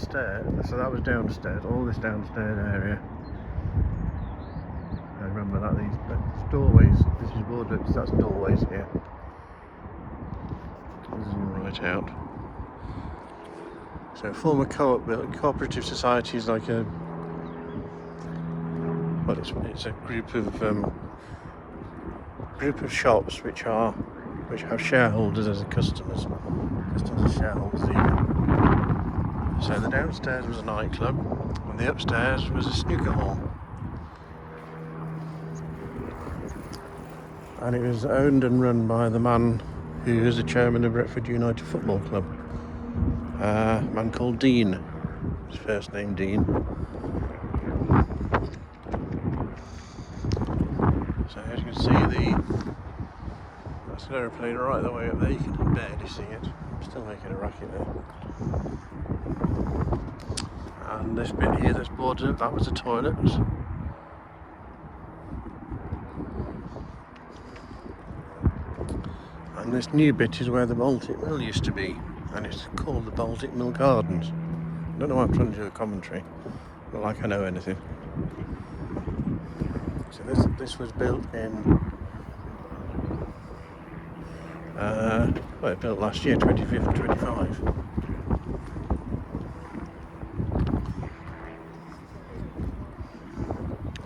stairs, so that was downstairs, all this downstairs area. I remember that, these doorways, this is wardrobes, that's doorways here. Zoom right out. So former cooperative society is like a, well, it's a group of shops which have shareholders as customers as shareholders even. So the downstairs was a nightclub and the upstairs was a snooker hall. And it was owned and run by the man who is the chairman of Retford United Football Club. A man called Dean. His first name Dean. So as you can see, that's an aeroplane right the way up there. You can barely see it. I'm still making a racket there. And this bit here that's boarded up, that was the toilets. And this new bit is where the Baltic Mill used to be, and it's called the Baltic Mill Gardens. I don't know why I'm trying to do a commentary, not like I know anything. So this was built in, well, it built last year, 25th, 25.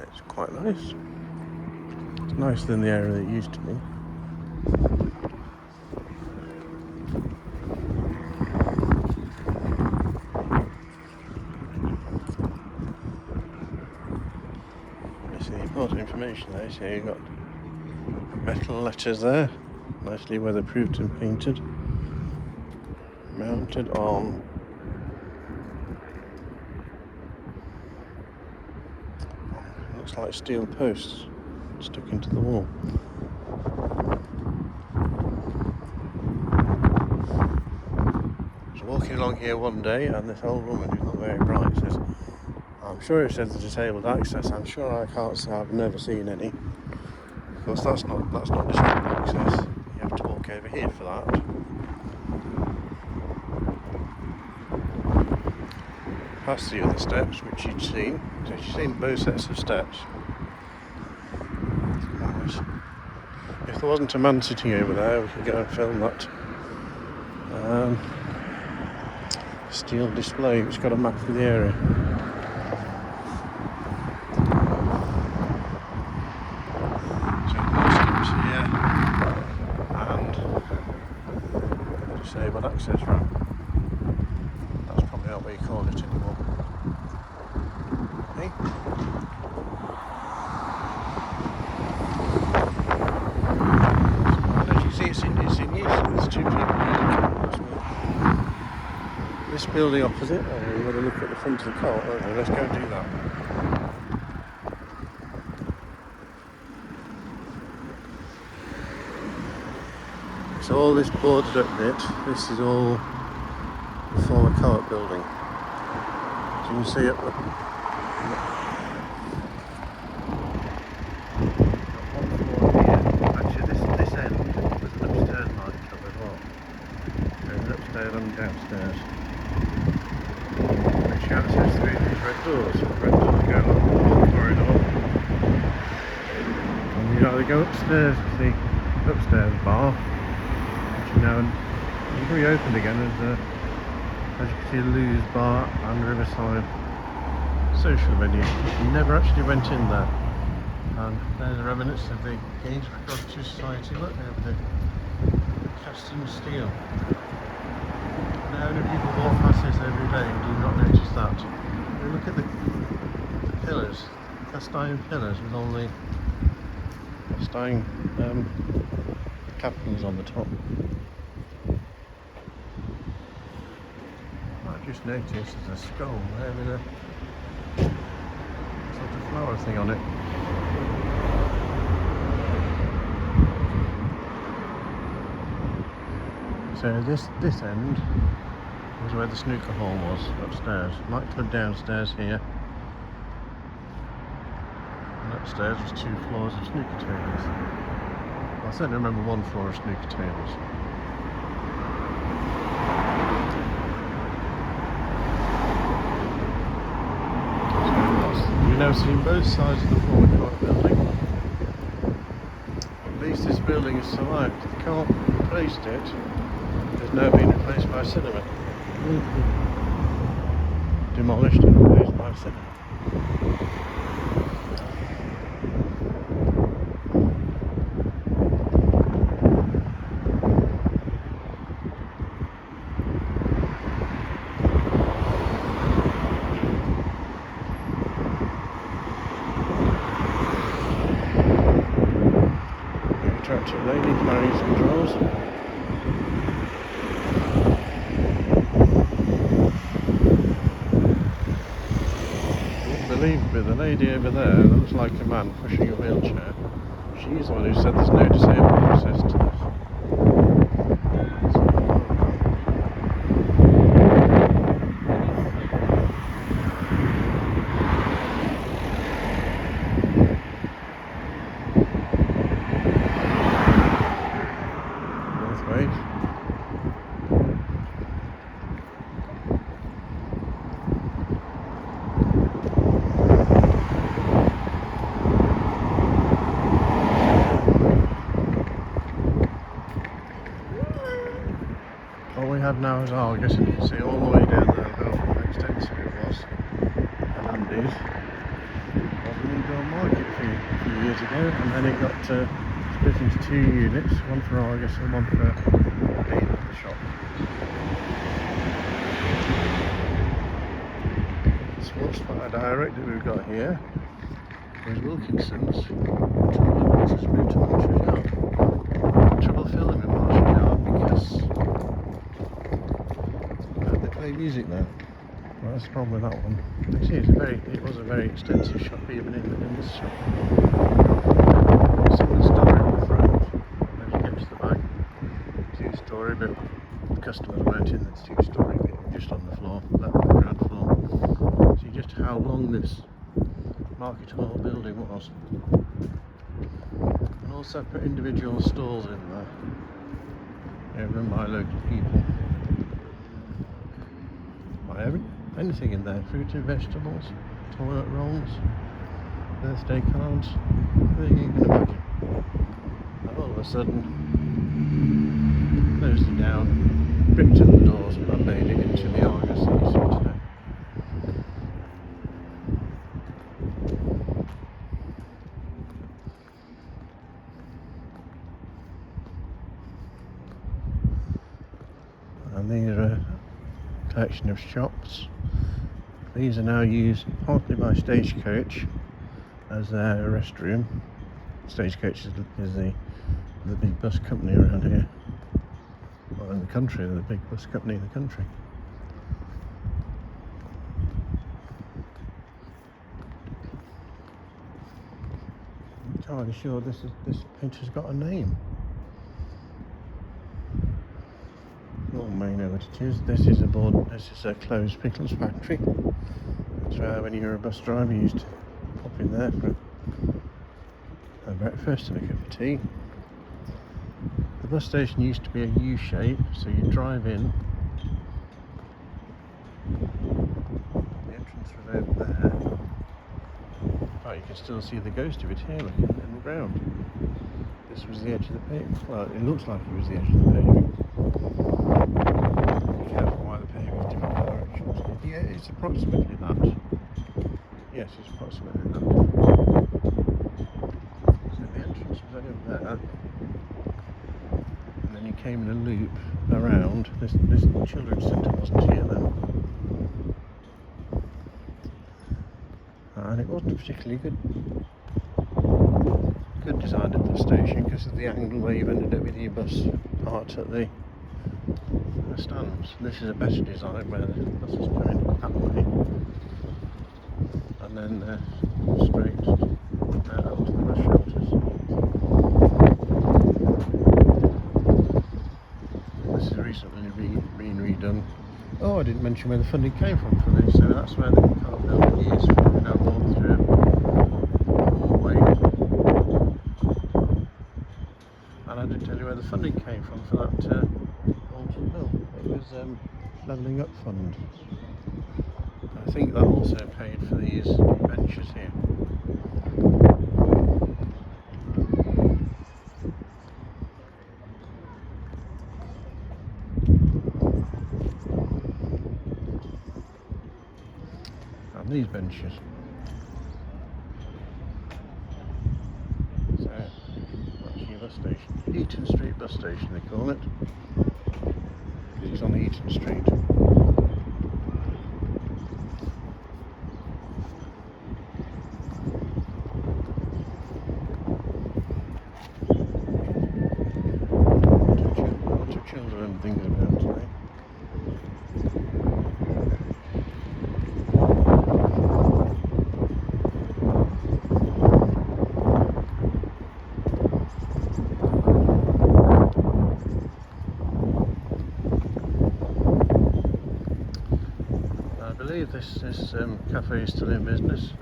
It's quite nice. It's nicer than the area that it used to be. Important information there, so you've got metal letters there, nicely weatherproofed and painted, mounted on looks like steel posts stuck into the wall. I was walking along here one day and this old woman who's not very bright says, I'm sure it says the disabled access. I'm sure I can't say I've never seen any. Of course, that's not disabled access. You have to walk over here for that. Past the other steps, which you'd seen. So you've seen both sets of steps. If there wasn't a man sitting over there, we could go and film that steel display, which got a map of the area. Disabled access ramp. That's probably not what you call it anymore. Hey? And as you see, it's in use. There's two people here. This building opposite, we've got to look at the front of the car. Okay, let's go and do that. So all this boarded up bit, this is all the former co-op building. So you can see up the actually this end was an upstairs nightclub as well. There's an upstairs and downstairs. Which you access through these red doors. Red doors go along the corridor. And you either go upstairs to the upstairs bar, now it's reopened again as you can see, Lou's Bar and Riverside social venue. We never actually went in there. And there's the remnants of the Gainsborough Society. Look over the casting steel. Now only people walk past this every day and do not notice that. We look at the pillars, cast iron pillars with all the cast iron capitals on the top. I just noticed there's a skull there with a sort of flower thing on it. So this end was where the snooker hall was, upstairs. Nightclub downstairs here. And upstairs was 2 floors of snooker tables. I certainly remember 1 floor of snooker tables. now seen both sides of the forecourt building. At least this building is survived. They can't replace it. It's now been replaced by a cinema. Demolished and replaced by a cinema. Attractive lady carrying some drawers. Wouldn't believe me, the lady over there that looks like a man pushing a wheelchair. She's the one who said there's no disabled access to this. All we have now is Argus, and you can see all the way down there how extensive it was. And Andy's was an indoor market a few years ago, and then it got split into two units, one for Argus and one for the shop. The sports bar direct that we've got here is Wilkinson's, which has moved to Marshall Yard. Trouble filming in Marshall Yard because they play music now. Well, that's the problem with that one. Actually, it was a very extensive shop, even in this shop. Single story at the front, as you get to the back, 2-story, but the customers weren't in the 2-story bit, just on the floor, that ground floor. See just how long this market hall building was. And also put individual stalls in there, run by local people. Anything in there, fruit and vegetables, toilet rolls, birthday cards, anything you can imagine. And all of a sudden, closed it down, bricked up the doors and made it into the Argus that you see today. And these are a collection of shops. These are now used partly by Stagecoach as their restroom. Stagecoach is the big bus company around here. Well, in the country, they're the big bus company in the country. I'm entirely sure this picture's got a name. You all may know what it is. This is a closed pickles factory. That's where when you were a bus driver you used to pop in there for a breakfast and a cup of tea. The bus station used to be a U shape, so you drive in. The entrance was over there. Oh, you can still see the ghost of it here, look, in the ground. This was the edge of the pavement. Well, it looks like it was the edge of the pavement. Yeah, it's approximately that. Yes, it's approximately that. So the entrance was over there, and then you came in a loop around. This children's centre wasn't here then, and it wasn't particularly good design at the station because of the angle where you've ended up with your bus parked at the stands. This is a better design where the buses come in that way and then straight out to the bus shelters. This has recently been redone. Oh, I didn't mention where the funding came from for this, so that's where the car building is. We've now gone through a hallway. And I didn't tell you where the funding came from for that Alton Mill. It was Levelling Up Fund. I think that also paid for these benches here. benches. So that's your bus station. Eaton Street bus station they call it. It's on Eaton Street. Lots of children thinking about today. I believe this cafe is still in business.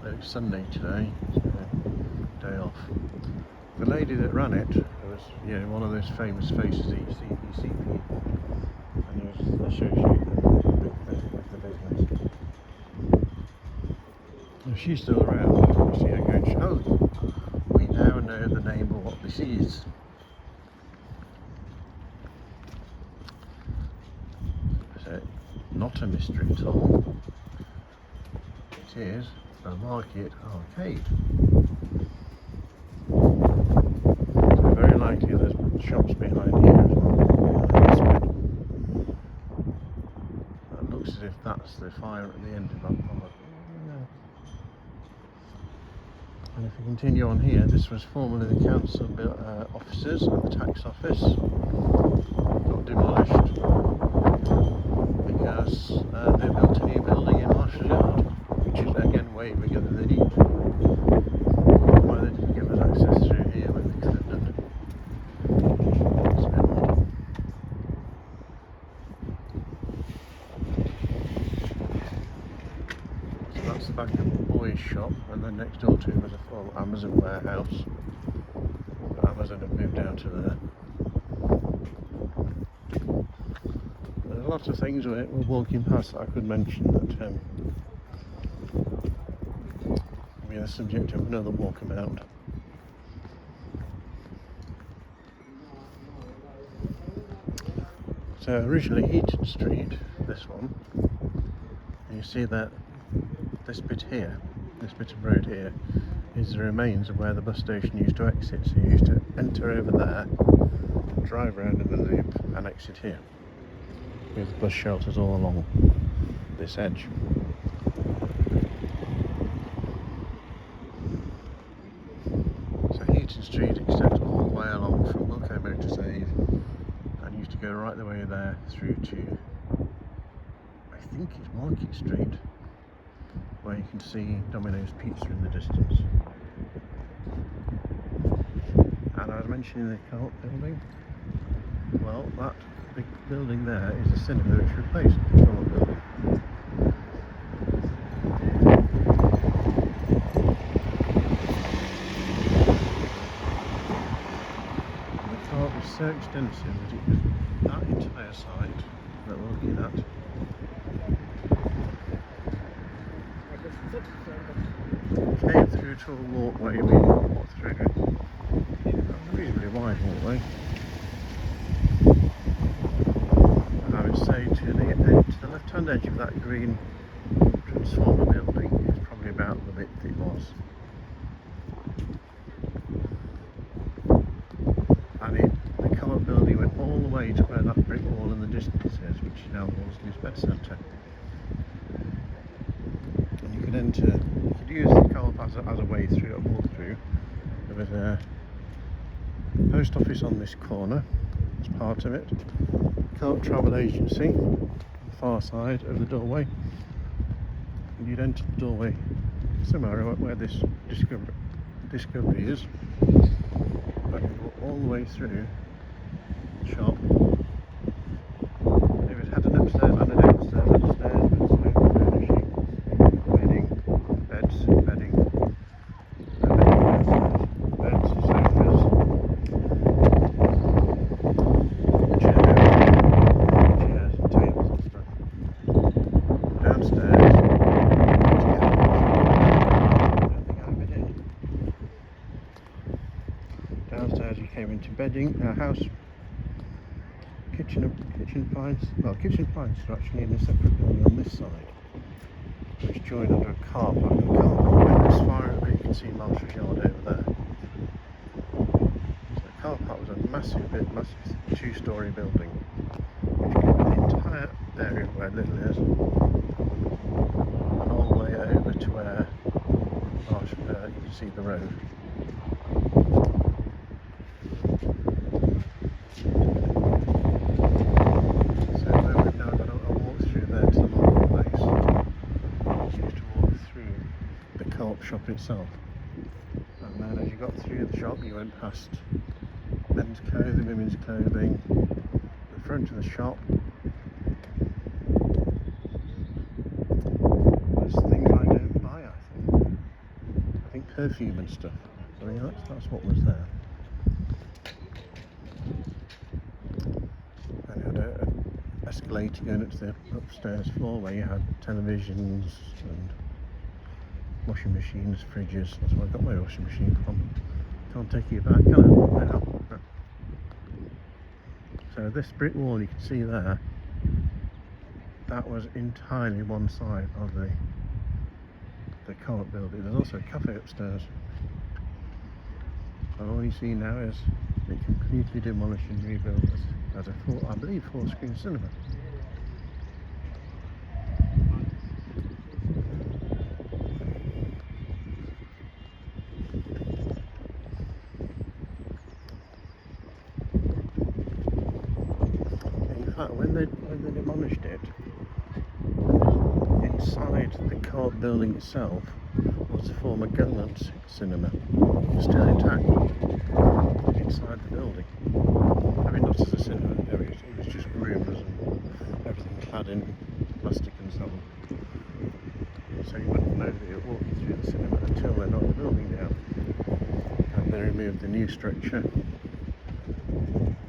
It's Sunday today, so day off. The lady that ran it was, one of those famous faces that you see people, and he was associated with the business. If she's still around, you see her going, oh, we now know the name of what this is. So, not a mystery at all. It is the Market Arcade. So very likely there's shops behind here as well. That looks as if that's the fire at the end of that part. And if we continue on here, this was formerly the council offices and the tax office. Got demolished because they built a new building in Marshall Yard, which is again way bigger than they need. Why they didn't give us access through here when they could have done. It's a bit odd. So that's the back of the boys' shop, and then next door to it was a full Amazon warehouse. Amazon have moved out of there. There's a lot of things we're walking past that I could mention that will be the subject of another walkabout. So originally Eaton Street, this one, and you see that this bit here, this bit of road here, is the remains of where the bus station used to exit. So you used to enter over there, drive around in the loop and exit here, with bus shelters all along this edge. So Eaton Street extends all the way along from Wilco Motor Save and used to go right the way there through to, I think it's Market Street, where you can see Domino's Pizza in the distance. And I was mentioning the co-op building. Well, that big building there is a cinema which replaced the co-op building. And the co-op was so extensive that it was that entire site that we're looking at. Came through to a walkway we walked through. A reasonably wide walkway. And I would say to the left-hand edge of that green transformer building is probably about the width it was. And the co-op building went all the way to where that brick wall in the distance is, which is now Wolseley's Bed Centre. And you could enter. Use the co-op as a way through, a walk through. There was a post office on this corner as part of it, co-op travel agency on the far side of the doorway, and you'd enter the doorway somewhere where this discovery is, but all the way through the shop. It had an upstairs and a downstairs. Upstairs with some furnishing, bedding, sofas, chairs and tables and stuff. Downstairs, downstairs you came into bedding, kitchen appliances are actually in a separate building on this side, which joined under a car park. The car park went as far as you can see Marshalls Yard over there. So the car park was a massive 2-storey building, which covered the entire area where Little is, and all the way over to where you can see the road. Shop itself, and then as you got through the shop you went past men's clothing, women's clothing, the front of the shop was things I don't buy. I think perfume and stuff. I mean that's what was there. And you had an escalator going up to the upstairs floor where you had televisions and washing machines, fridges. That's where I got my washing machine from. Can't take you back, can I? No. So this brick wall you can see there, that was entirely one side of the co-op building. There's also a cafe upstairs. And all you see now is it completely demolished and rebuilt as a I believe 4-screen cinema. When they demolished it, inside the co-op building itself was the former government cinema, still intact inside the building. I mean, not as a cinema, it was just rooms and everything clad in plastic and so on. So you wouldn't know that you were walking through the cinema until they knocked the building down. And they removed the new structure,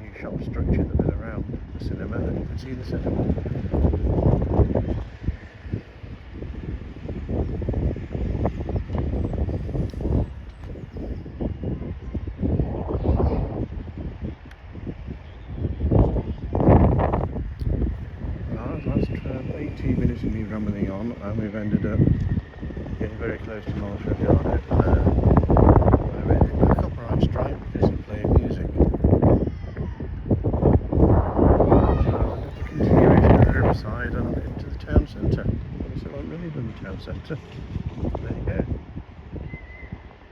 new shop structure that was around the cinema, and you could see the cinema. Last 18 minutes of me rambling on, and we've ended up getting very close to Marshalls Yard over there, where we're in a copyright strike because of playing music. Continuation of Riverside and into the town centre. So I'm really done the town centre.